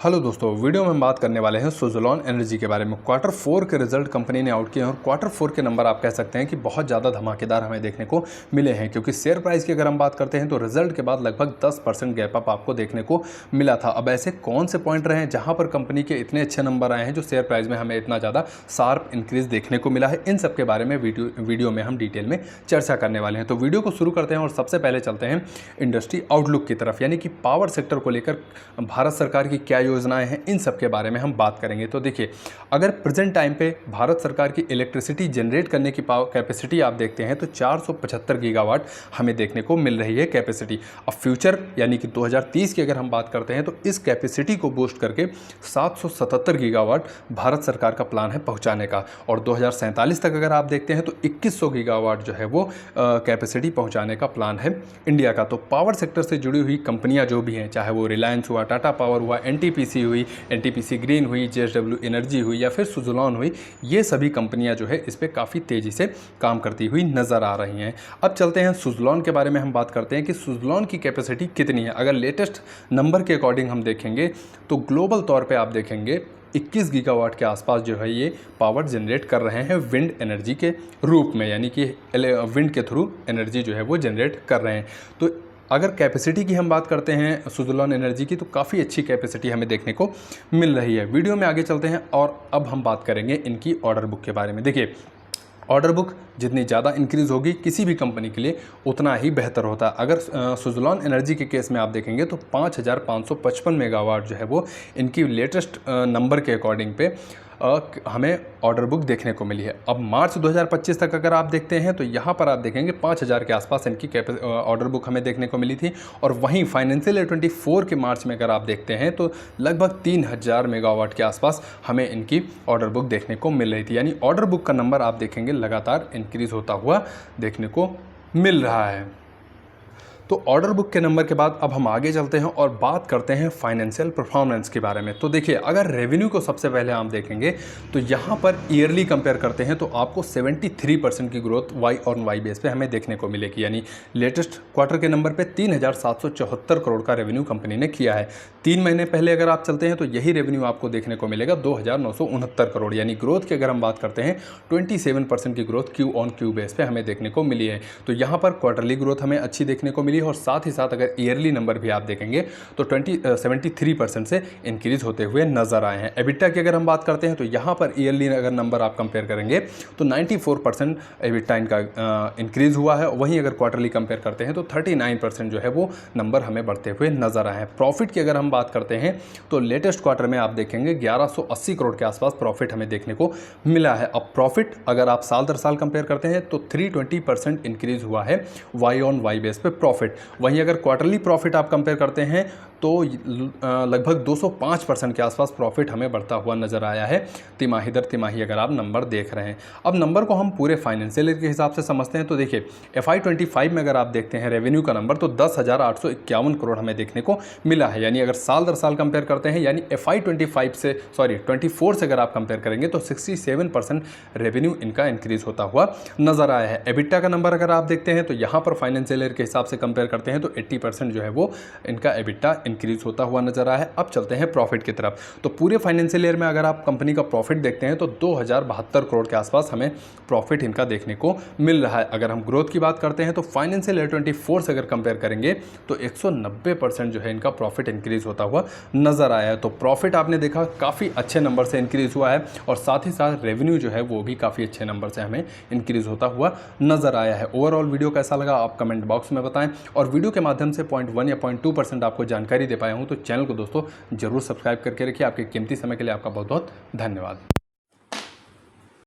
Hello दोस्तों, video में हम बात करने वाले हैं सुज़लोन एनर्जी के बारे में। क्वार्टर 4 के रिजल्ट कंपनी ने आउट किए हैं और क्वार्टर 4 के नंबर आप कह सकते हैं कि बहुत ज़्यादा धमाकेदार हमें देखने को मिले हैं, क्योंकि शेयर प्राइस की अगर हम बात करते हैं तो रिजल्ट के बाद लगभग 10% गैप अप आपको देखने को मिला था। अब ऐसे कौन से पॉइंट रहे हैं जहाँ पर कंपनी के इतने अच्छे नंबर आए हैं जो शेयर प्राइस में हमें इतना ज़्यादा शार्प इंक्रीज देखने को मिला है, इन सब के बारे में वीडियो में हम डिटेल में चर्चा करने वाले हैं। तो वीडियो को शुरू करते हैं और सबसे पहले चलते हैं इंडस्ट्री आउटलुक की तरफ, यानी कि पावर सेक्टर को लेकर भारत सरकार की क्या योजनाएं हैं, इन सब के बारे में हम बात करेंगे। तो देखिए, अगर प्रेजेंट टाइम पे भारत सरकार की इलेक्ट्रिसिटी जनरेट करने की कैपेसिटी आप देखते हैं तो 475 गीगावाट हमें देखने को मिल रही है कैपेसिटी। अब फ्यूचर यानी कि 2030 की अगर हम बात करते हैं तो इस कैपेसिटी को बूस्ट करके 777 गीगावाट भारत सरकार का प्लान है पहुंचाने का, और 2047 तक अगर आप देखते हैं तो 2100 गीगावाट जो है वो कैपेसिटी पहुंचाने का प्लान है इंडिया का। तो पावर सेक्टर से जुड़ी हुई कंपनियां जो भी हैं, चाहे वो रिलायंस हुआ, टाटा पावर हुआ, एनटीपीसी हुई, एनटीपीसी ग्रीन हुई, जेएसडब्ल्यू एनर्जी हुई या फिर सुज़लोन हुई, ये सभी कंपनियां जो है इस पे काफ़ी तेज़ी से काम करती हुई नज़र आ रही हैं। अब चलते हैं सुज़लोन के बारे में हम बात करते हैं कि सुज़लोन की कैपेसिटी कितनी है। अगर लेटेस्ट नंबर के अकॉर्डिंग हम देखेंगे तो ग्लोबल तौर पे आप देखेंगे 21 गीगावाट के आसपास जो है ये पावर जनरेट कर रहे हैं विंड एनर्जी के रूप में, यानी कि विंड के थ्रू एनर्जी जो है वो जनरेट कर रहे हैं। तो अगर कैपेसिटी की हम बात करते हैं सुज़लोन एनर्जी की, तो काफ़ी अच्छी कैपेसिटी हमें देखने को मिल रही है। वीडियो में आगे चलते हैं और अब हम बात करेंगे इनकी ऑर्डर बुक के बारे में। देखिए, ऑर्डर बुक जितनी ज़्यादा इंक्रीज़ होगी किसी भी कंपनी के लिए उतना ही बेहतर होता है। अगर सुज़लोन एनर्जी के केस में आप देखेंगे तो 5555 मेगावाट जो है वो इनकी लेटेस्ट नंबर के अकॉर्डिंग पे हमें ऑर्डर बुक देखने को मिली है। अब मार्च 2025 तक अगर आप देखते हैं तो यहाँ पर आप देखेंगे 5000 के आसपास इनकी ऑर्डर बुक हमें देखने को मिली थी, और वहीं फाइनेंशियल ईयर 24 के मार्च में अगर आप देखते हैं तो लगभग 3000 मेगावाट के आसपास हमें इनकी ऑर्डर बुक देखने को मिल रही थी। यानी ऑर्डर बुक का नंबर आप देखेंगे लगातार इंक्रीज़ होता हुआ देखने को मिल रहा है। तो ऑर्डर बुक के नंबर के बाद अब हम आगे चलते हैं और बात करते हैं फाइनेंशियल परफॉर्मेंस के बारे में। तो देखिए, अगर रेवेन्यू को सबसे पहले हम देखेंगे तो यहाँ पर ईयरली कंपेयर करते हैं तो आपको 73% की growth Y on Y base पे हमें देखने को मिलेगी। यानी लेटेस्ट क्वार्टर के नंबर पे 3774 करोड़ का रेवेन्यू कंपनी ने किया है। 3 महीने पहले अगर आप चलते हैं तो यही रेवेन्यू आपको देखने को मिलेगा 2969 करोड़। यानी ग्रोथ की अगर हम बात करते हैं 27% की growth Q on Q base पे हमें देखने को मिली है। तो यहाँ पर क्वार्टरली ग्रोथ हमें अच्छी देखने को मिली, और साथ ही साथ अगर ईयरली नंबर भी आप देखेंगे तो 73% से इंक्रीज होते हुए नजर आए हैं। एबिटा की अगर हम बात करते हैं तो यहाँ पर ईयरली अगर नंबर आप कंपेयर करेंगे तो 94% एबिटा इनका इंक्रीज हुआ है। वहीं अगर क्वार्टरली कंपेयर करते हैं तो 39% जो है वो नंबर हमें बढ़ते हुए नजर आए हैं। प्रॉफिट की अगर हम बात करते हैं तो लेटेस्ट क्वार्टर में आप देखेंगे 1180 करोड़ के आसपास प्रॉफिट हमें देखने को मिला है। अब प्रॉफिट अगर आप साल दर साल कंपेयर करते हैं तो 320% इंक्रीज हुआ है वाई ऑन वाई बेस पे प्रॉफिट। वहीं अगर क्वार्टरली प्रॉफिट आप कंपेयर करते हैं तो लगभग 205% के आसपास प्रॉफिट हमें बढ़ता हुआ नजर आया है तिमाही दर तिमाही अगर आप नंबर देख रहे हैं। अब नंबर को हम पूरे फाइनेंशियल ईयर के हिसाब से समझते हैं तो देखिए, FY25 में अगर आप देखते हैं रेवेन्यू का नंबर तो 10,851 करोड़ हमें देखने को मिला है। यानी अगर साल दर साल कंपेयर करते हैं, यानी FY24 से अगर आप कंपेयर करेंगे तो 67% रेवेन्यू इनका इंक्रीज होता हुआ नजर आया है। एबिटा का नंबर अगर आप देखते हैं तो यहाँ पर फाइनेंशियल ईयर के हिसाब से कंपेयर करते हैं तो 80% जो है वो इनका एबिटा इंक्रीज होता हुआ नजर आया है। अब चलते हैं प्रॉफिट की तरफ। तो पूरे फाइनेंशियल ईयर में अगर आप कंपनी का प्रॉफिट देखते हैं तो 2072 करोड़ के आसपास हमें प्रॉफिट इनका देखने को मिल रहा है। अगर हम ग्रोथ की बात करते हैं तो फाइनेंशियल ईयर 24 से अगर कंपेयर करेंगे तो 190% जो है इनका प्रॉफिट इंक्रीज होता हुआ नजर आया है। तो प्रॉफिट आपने देखा काफ़ी अच्छे नंबर से इंक्रीज हुआ है, और साथ ही साथ रेवेन्यू जो है वो भी काफ़ी अच्छे नंबर से हमें इंक्रीज होता हुआ नजर आया है। ओवरऑल वीडियो कैसा लगा आप कमेंट बॉक्स में बताएं, और वीडियो के माध्यम से 0.1 या 0.2% आपको जानकारी दे पाया हूं तो चैनल को दोस्तों जरूर सब्सक्राइब करके रखिए। आपके कीमती समय के लिए आपका बहुत बहुत धन्यवाद।